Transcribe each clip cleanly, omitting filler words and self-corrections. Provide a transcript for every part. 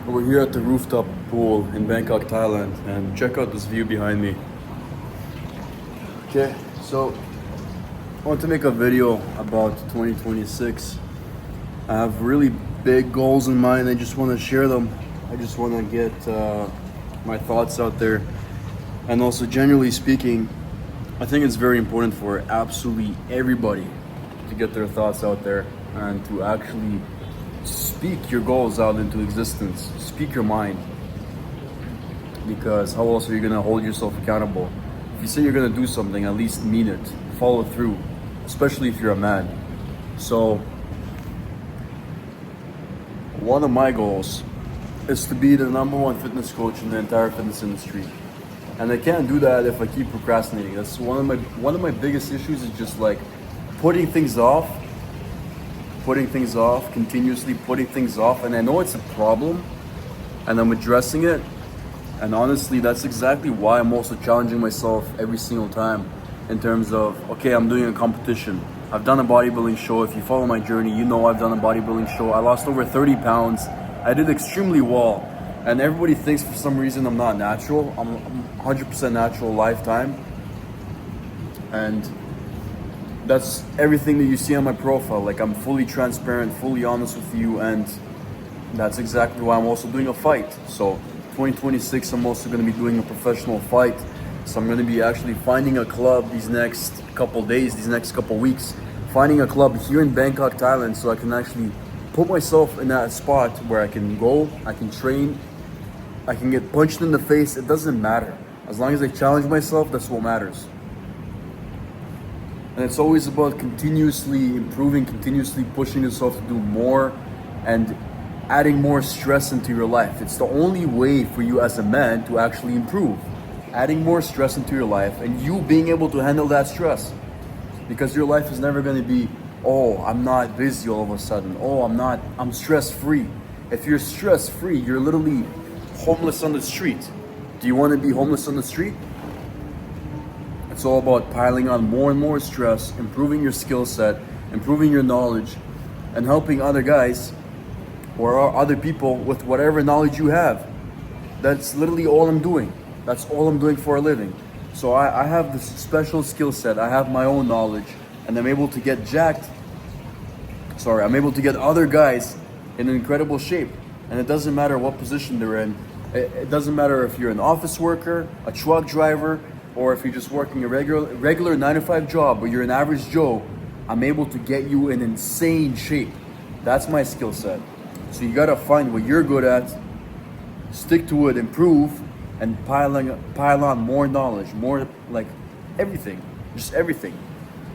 We're here at the rooftop pool in Bangkok, Thailand, and check out this view behind me. Okay, so I want to make a video about 2026. I have really big goals in mind. I just want to share them. I just want to get my thoughts out there. And also, generally speaking, I think it's very important for absolutely everybody to get their thoughts out there and to actually speak your goals out into existence. Speak your mind. Because how else are you going to hold yourself accountable? If you say you're going to do something, at least mean it. Follow through, especially if you're a man. So, one of my goals is to be the #1 fitness coach in the entire fitness industry. And I can't do that if I keep procrastinating. That's one of my biggest issues is just like putting things off, continuously putting things off. And I know it's a problem and I'm addressing it. And honestly, that's exactly why I'm also challenging myself every single time in terms of, okay, I'm doing a competition. I've done a bodybuilding show. If you follow my journey, you know I've done a bodybuilding show. I lost over 30 pounds. I did extremely well. And everybody thinks for some reason I'm not natural. I'm 100% natural lifetime. And that's everything that you see on my profile. Like, I'm fully transparent, fully honest with you. And that's exactly why I'm also doing a fight. So 2026, I'm also going to be doing a professional fight. So I'm going to be actually finding a club these next couple days, these next couple weeks, finding a club here in Bangkok, Thailand, so I can actually put myself in that spot where I can go, I can train, I can get punched in the face. It doesn't matter. As long as I challenge myself, that's what matters. And it's always about continuously improving, continuously pushing yourself to do more and adding more stress into your life. It's the only way for you as a man to actually improve. Adding more stress into your life and you being able to handle that stress. Because your life is never going to be, oh, I'm not busy all of a sudden. Oh, I'm stress-free. If you're stress-free, you're literally homeless on the street. Do you want to be homeless on the street? It's all about piling on more and more stress, improving your skill set, improving your knowledge, and helping other guys or other people with whatever knowledge you have. That's literally all I'm doing. That's all I'm doing for a living. So I have this special skill set. I have my own knowledge, and I'm able to get I'm able to get other guys in incredible shape. And it doesn't matter what position they're in. It doesn't matter if you're an office worker, a truck driver, or if you're just working a regular 9-to-5 job, but you're an average Joe. I'm able to get you in insane shape. That's my skill set. So you gotta find what you're good at, stick to it, improve, and pile on more knowledge, more like everything, just everything.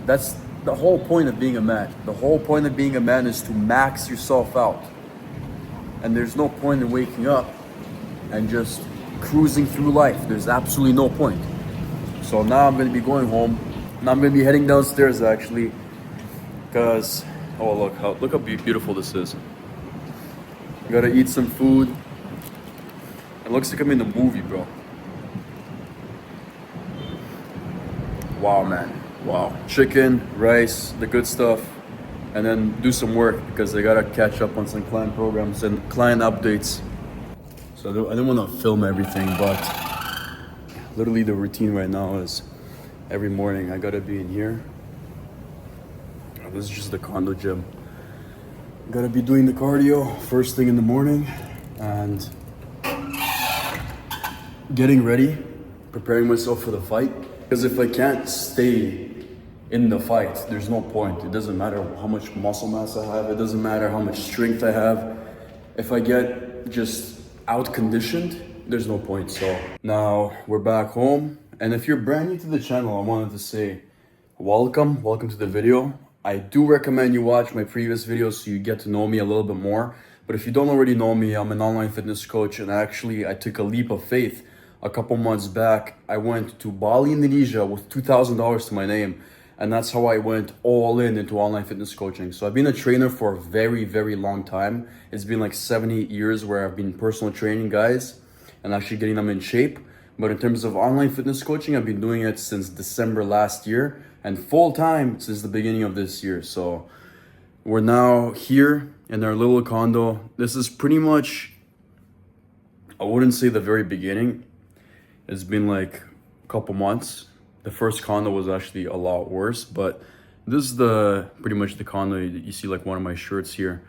That's the whole point of being a man. The whole point of being a man is to max yourself out. And there's no point in waking up and just cruising through life. There's absolutely no point. So now I'm gonna be going home. Now I'm gonna be heading downstairs actually, because look how beautiful this is. I gotta eat some food. It looks like I'm in the movie, bro. Wow, man. Wow. Chicken, rice, the good stuff. And then do some work because I gotta catch up on some client programs and client updates. So I don't want to film everything, but literally the routine right now is every morning I gotta be in here. This is just the condo gym. Gotta be doing the cardio first thing in the morning and getting ready, preparing myself for the fight. Because if I can't stay in the fight, there's no point. It doesn't matter how much muscle mass I have. It doesn't matter how much strength I have. If I get just out conditioned, there's no point. So now we're back home. And if you're brand new to the channel, I wanted to say welcome to the video. I do recommend you watch my previous videos so you get to know me a little bit more. But if you don't already know me, I'm an online fitness coach, and actually I took a leap of faith. A couple months back, I went to Bali, Indonesia with $2,000 to my name. And that's how I went all in into online fitness coaching. So I've been a trainer for a very, very long time. It's been like 7-8 years where I've been personal training guys and actually getting them in shape. But in terms of online fitness coaching, I've been doing it since December last year and full time since the beginning of this year. So we're now here in our little condo. This is pretty much I wouldn't say the very beginning. It's been like a couple months. The first condo was actually a lot worse, but this is the pretty much the condo. You see like one of my shirts here.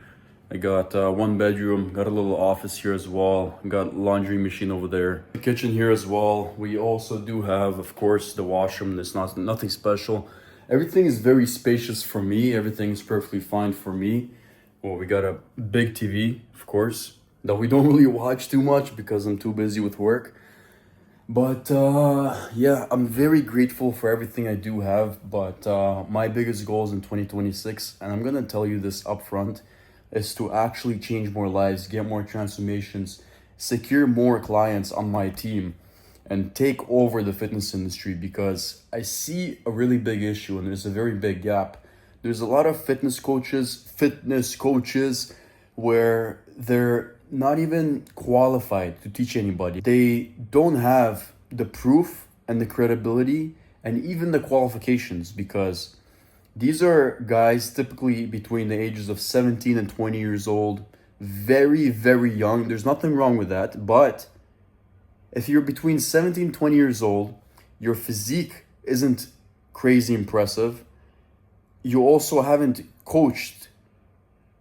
I got one bedroom, got a little office here as well, got laundry machine over there. The kitchen here as well. We also do have, of course, the washroom. There's nothing special. Everything is very spacious for me. Everything is perfectly fine for me. Well, we got a big TV, of course, that we don't really watch too much because I'm too busy with work. But yeah, I'm very grateful for everything I do have. But my biggest goals in 2026, and I'm gonna tell you this up front, is to actually change more lives, get more transformations, secure more clients on my team, and take over the fitness industry, because I see a really big issue and there's a very big gap. There's a lot of fitness coaches where they're not even qualified to teach anybody. They don't have the proof and the credibility and even the qualifications, because these are guys typically between the ages of 17 and 20 years old, very, very young. There's nothing wrong with that. But if you're between 17 and 20 years old, your physique isn't crazy impressive. You also haven't coached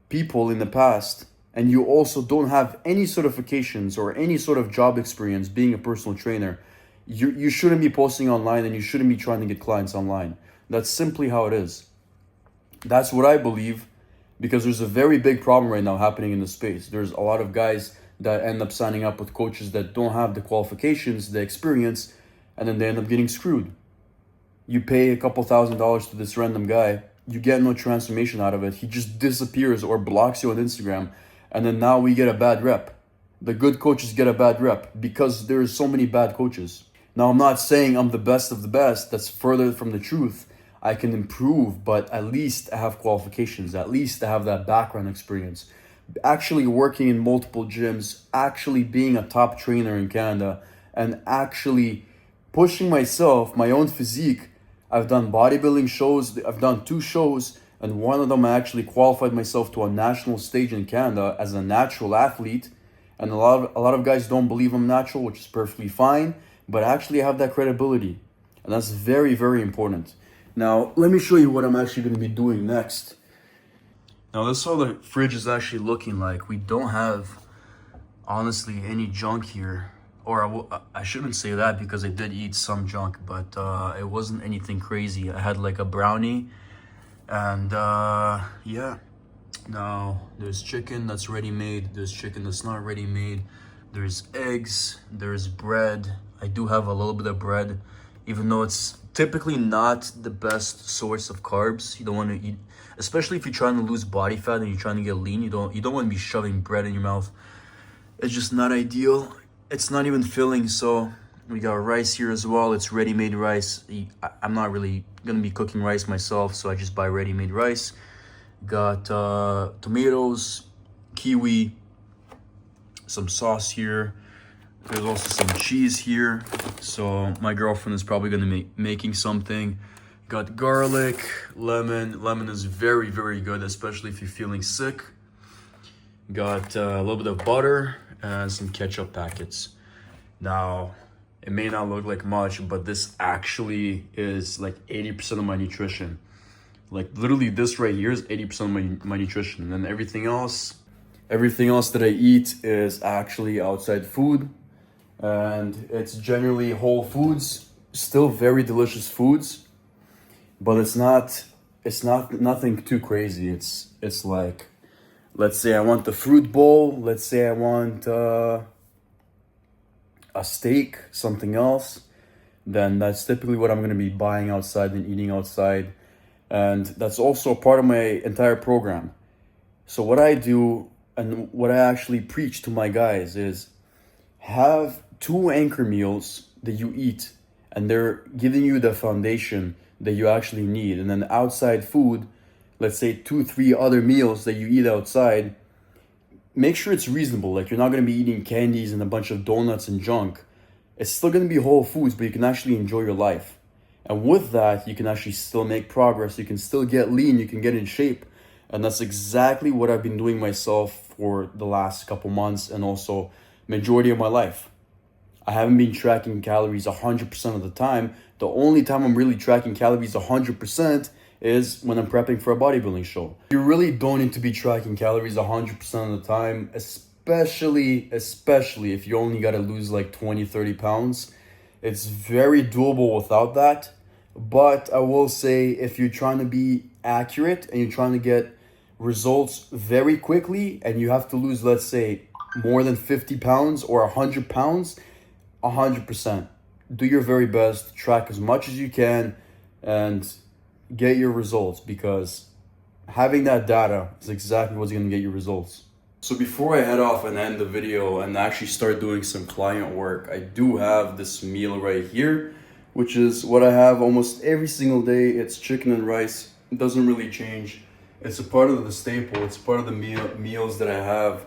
people in the past, and you also don't have any certifications or any sort of job experience being a personal trainer. You shouldn't be posting online, and you shouldn't be trying to get clients online. That's simply how it is. That's what I believe, because there's a very big problem right now happening in the space. There's a lot of guys that end up signing up with coaches that don't have the qualifications, the experience, and then they end up getting screwed. You pay a couple $1,000s to this random guy, you get no transformation out of it. He just disappears or blocks you on Instagram, and then now we get a bad rep. The good coaches get a bad rep because there's so many bad coaches. Now, I'm not saying I'm the best of the best. That's further from the truth. I can improve, but at least I have qualifications. At least I have that background experience. Actually working in multiple gyms, actually being a top trainer in Canada, and actually pushing myself, my own physique. I've done bodybuilding shows. I've done 2 shows, and one of them I actually qualified myself to a national stage in Canada as a natural athlete. And a lot of guys don't believe I'm natural, which is perfectly fine, but actually I have that credibility. And that's very, very important. Now, let me show you what I'm actually going to be doing next. Now, this is how the fridge is actually looking like. We don't have, honestly, any junk here. Or I shouldn't say that, because I did eat some junk, but it wasn't anything crazy. I had like a brownie, and yeah. Now, there's chicken that's ready made. There's chicken that's not ready made. There's eggs. There's bread. I do have a little bit of bread, even though it's typically not the best source of carbs. You don't want to eat, especially if you're trying to lose body fat and you're trying to get lean. You don't want to be shoving bread in your mouth. It's just not ideal. It's not even filling. So we got rice here as well. It's ready-made rice. I'm not really gonna be cooking rice myself, so I just buy ready-made rice. Got tomatoes, kiwi, some sauce here. There's also some cheese here. So my girlfriend is probably gonna be making something. Got garlic, lemon. Lemon is very, very good, especially if you're feeling sick. Got a little bit of butter and some ketchup packets. Now, it may not look like much, but this actually is like 80% of my nutrition. Like literally this right here is 80% of my nutrition. And then everything else that I eat is actually outside food. And it's generally whole foods, still very delicious foods, but it's not nothing too crazy. It's like, let's say I want the fruit bowl, let's say I want a steak, something else, then that's typically what I'm going to be buying outside and eating outside. And that's also a part of my entire program. So what I do and what I actually preach to my guys is have 2 anchor meals that you eat, and they're giving you the foundation that you actually need. And then outside food, let's say 2-3 other meals that you eat outside, make sure it's reasonable. Like, you're not going to be eating candies and a bunch of donuts and junk. It's still going to be whole foods, but you can actually enjoy your life. And with that, you can actually still make progress. You can still get lean. You can get in shape. And that's exactly what I've been doing myself for the last couple months, and also majority of my life. I haven't been tracking calories 100% of the time. The only time I'm really tracking calories 100% is when I'm prepping for a bodybuilding show. You really don't need to be tracking calories 100% of the time, especially if you only got to lose like 20, 30 pounds. It's very doable without that. But I will say, if you're trying to be accurate and you're trying to get results very quickly and you have to lose, let's say, more than 50 pounds or 100 pounds, 100%. Do your very best, track as much as you can, and get your results, because having that data is exactly what's going to get you results. So before I head off and end the video and actually start doing some client work, I do have this meal right here, which is what I have almost every single day. It's chicken and rice. It doesn't really change. It's a part of the staple. It's part of the meals that I have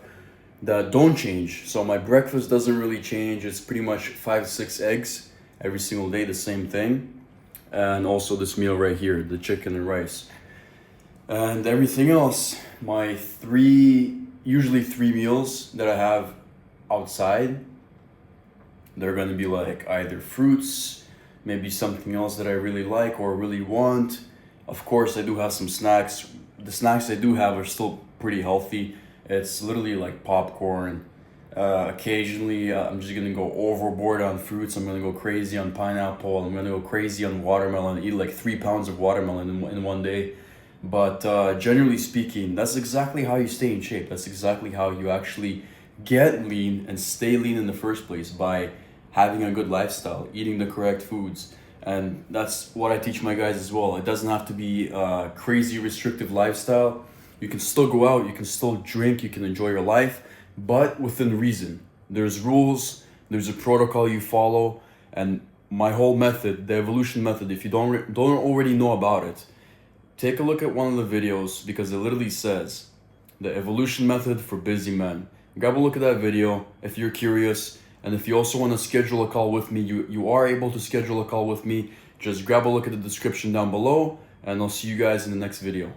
that don't change. So my breakfast doesn't really change. It's pretty much 5 to 6 eggs every single day, the same thing. And also this meal right here, the chicken and rice. And everything else, my usually three meals that I have outside, they're gonna be like either fruits, maybe something else that I really like or really want. Of course, I do have some snacks. The snacks I do have are still pretty healthy. It's literally like popcorn. Occasionally, I'm just gonna go overboard on fruits. I'm gonna go crazy on pineapple. I'm gonna go crazy on watermelon. Eat like 3 pounds of watermelon in one day. But generally speaking, that's exactly how you stay in shape. That's exactly how you actually get lean and stay lean in the first place, by having a good lifestyle, eating the correct foods. And that's what I teach my guys as well. It doesn't have to be a crazy restrictive lifestyle. You can still go out, you can still drink, you can enjoy your life, but within reason. There's rules, there's a protocol you follow, and my whole method, the evolution method, if you don't already know about it, take a look at one of the videos, because it literally says the evolution method for busy men. Grab a look at that video if you're curious. And if you also want to schedule a call with me, you are able to schedule a call with me. Just grab a look at the description down below, and I'll see you guys in the next video.